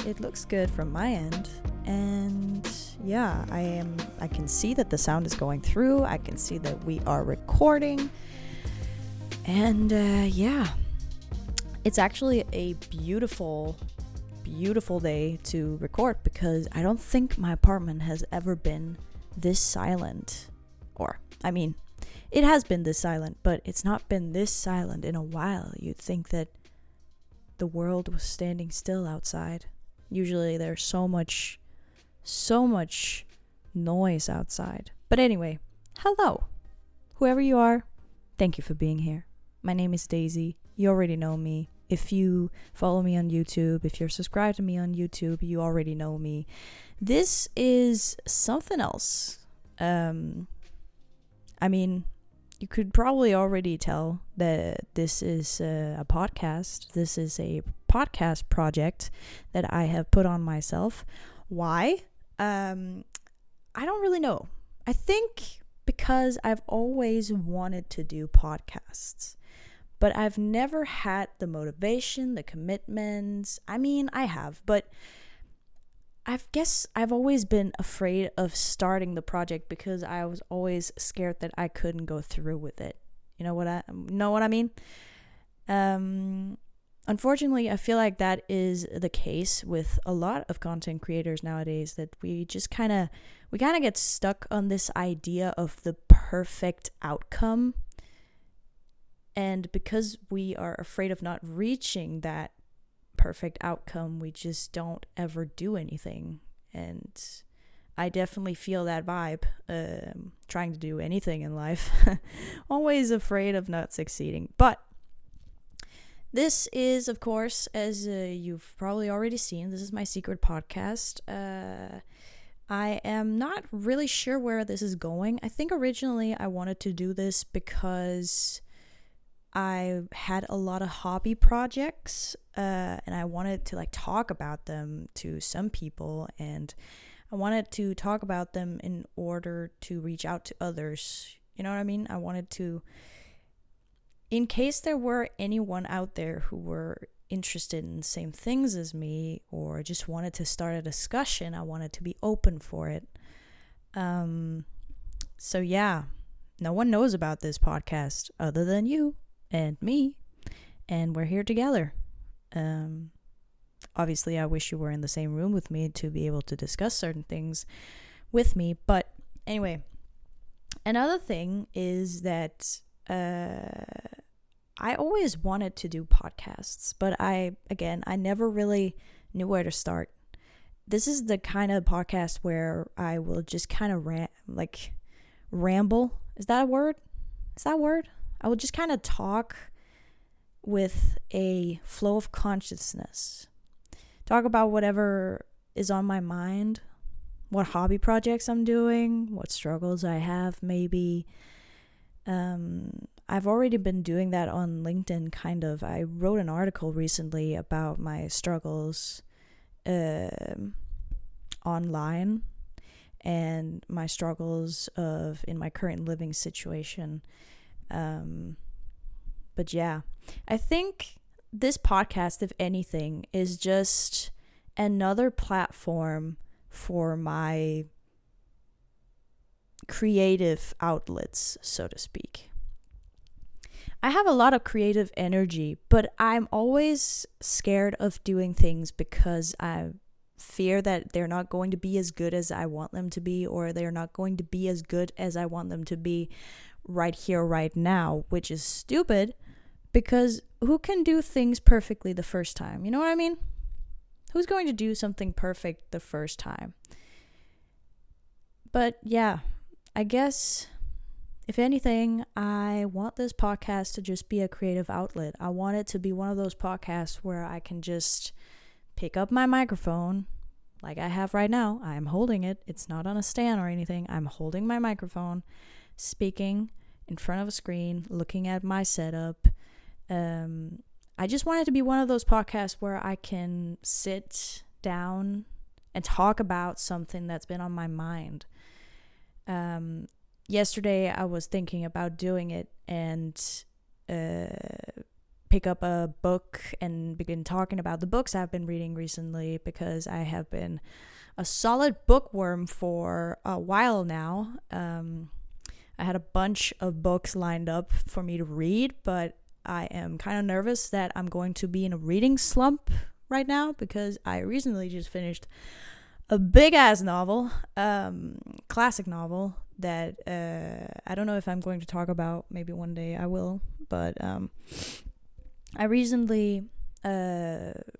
it looks good from my end. And yeah, I can see that the sound is going through. I can see that we are recording. And yeah, it's actually a beautiful day to record, because I don't think my apartment has ever been this silent. Or, I mean, it has been this silent, but it's not been this silent in a while. You'd think that the world was standing still outside. Usually there's so much noise outside. But anyway, hello. Whoever you are, thank you for being here. My name is Daisy. You already know me. If you follow me on YouTube, if you're subscribed to me on YouTube, you already know me. This is something else. I mean, you could probably already tell that this is a podcast. This is a podcast project that I have put on myself. Why? I don't really know. I think because I've always wanted to do podcasts, but I've never had the motivation, the commitments. I mean, I have, but I guess I've always been afraid of starting the project because I was always scared that I couldn't go through with it. You know what I mean? Unfortunately, I feel like that is the case with a lot of content creators nowadays, that we kind of get stuck on this idea of the perfect outcome. And because we are afraid of not reaching that perfect outcome, we just don't ever do anything. And I definitely feel that vibe, trying to do anything in life. Always afraid of not succeeding. But this is, of course, as you've probably already seen, this is my secret podcast. I am not really sure where this is going. I think originally I wanted to do this because I had a lot of hobby projects, and I wanted to talk about them to some people, and I wanted to talk about them in order to reach out to others. You know what I mean? I wanted to, in case there were anyone out there who were interested in the same things as me, or just wanted to start a discussion, I wanted to be open for it. So yeah, no one knows about this podcast other than you and me, and we're here together. Obviously, I wish you were in the same room with me to be able to discuss certain things with me. But anyway, another thing is that I always wanted to do podcasts, but I never really knew where to start. This is the kind of podcast where I will just kind of ramble. Is that a word? I will just kind of talk with a flow of consciousness. Talk about whatever is on my mind, what hobby projects I'm doing, what struggles I have maybe. I've already been doing that on LinkedIn, kind of. I wrote an article recently about my struggles online and my struggles in my current living situation. But yeah, I think this podcast, if anything, is just another platform for my creative outlets, so to speak. I have a lot of creative energy, but I'm always scared of doing things because I fear that they're not going to be as good as I want them to be, or they're not going to be as good as I want them to be right here, right now, which is stupid, because who can do things perfectly the first time? You know what I mean? Who's going to do something perfect the first time? But yeah, I guess if anything, I want this podcast to just be a creative outlet. I want it to be one of those podcasts where I can just pick up my microphone like I have right now. I'm holding it. It's not on a stand or anything. I'm holding my microphone, speaking in front of a screen, looking at my setup. I just want it to be one of those podcasts where I can sit down and talk about something that's been on my mind. Yesterday I was thinking about doing it and pick up a book and begin talking about the books I've been reading recently, because I have been a solid bookworm for a while now. I had a bunch of books lined up for me to read, but I am kind of nervous that I'm going to be in a reading slump right now, because I recently just finished a big ass novel, classic novel that I don't know if I'm going to talk about. Maybe one day I will, but I recently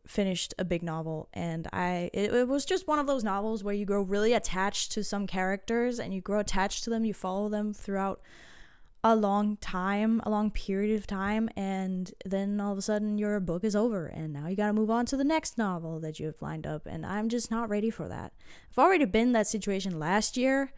finished a big novel, and it was just one of those novels where you grow really attached to some characters, and you grow attached to them, you follow them throughout a long period of time, and then all of a sudden your book is over, and now you gotta move on to the next novel that you have lined up, and I'm just not ready for that. I've already been in that situation last year.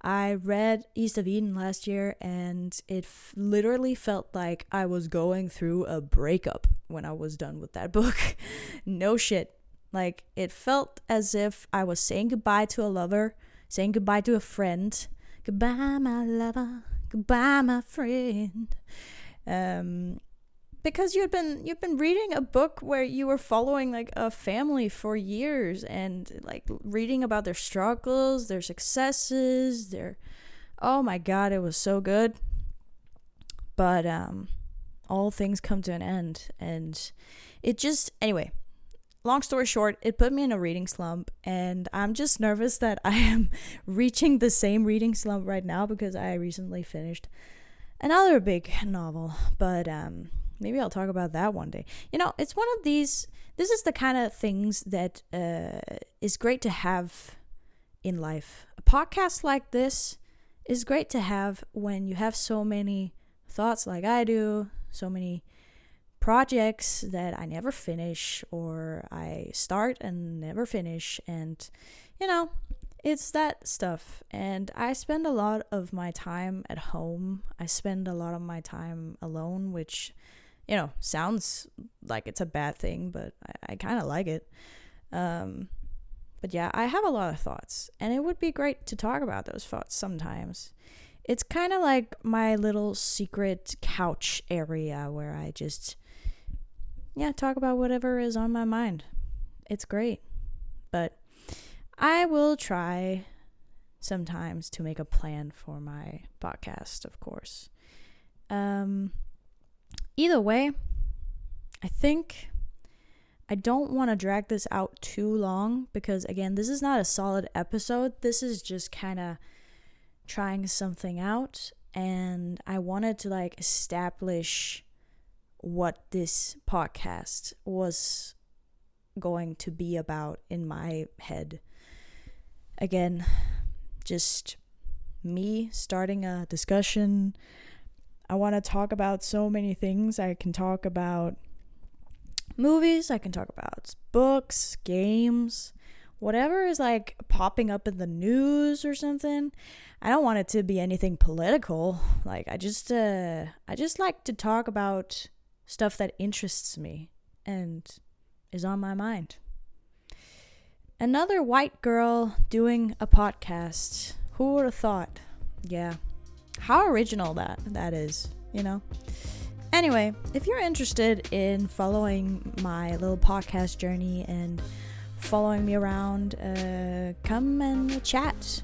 I read East of Eden last year, and it literally felt like I was going through a breakup when I was done with that book. No shit. Like, it felt as if I was saying goodbye to a lover, saying goodbye to a friend. Goodbye, my lover. Goodbye, my friend. Because you've been reading a book where you were following like a family for years, and like reading about their struggles, their successes, oh my god, it was so good. But all things come to an end, and it just, anyway, long story short, it put me in a reading slump, and I'm just nervous that I am reaching the same reading slump right now, because I recently finished another big novel. But maybe I'll talk about that one day. It's one of these, this is the kind of things that is great to have in life. A podcast like this is great to have when you have so many thoughts like I do, so many projects that I never finish, or I start and never finish, and it's that stuff. And I spend a lot of my time at home. I spend a lot of my time alone, which sounds like it's a bad thing, but I kind of like it. But yeah, I have a lot of thoughts, and it would be great to talk about those thoughts sometimes. It's kind of like my little secret couch area where I just, talk about whatever is on my mind. It's great. But I will try sometimes to make a plan for my podcast, of course. Either way, I think I don't want to drag this out too long, because again, this is not a solid episode. This is just kind of trying something out, and I wanted to like establish what this podcast was going to be about in my head. Again, just me starting a discussion. I want to talk about so many things. I can talk about movies, I can talk about books, games, whatever is like popping up in the news or something. I don't want it to be anything political. Like, I just like to talk about stuff that interests me and is on my mind. Another white girl doing a podcast. Who would have thought? Yeah. How original that is, Anyway, if you're interested in following my little podcast journey and following me around, come and chat.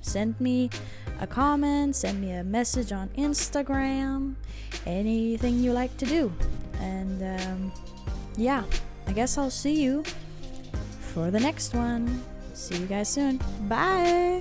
Send me a comment, send me a message on Instagram, anything you like to do. And I guess I'll see you for the next one. See you guys soon. Bye.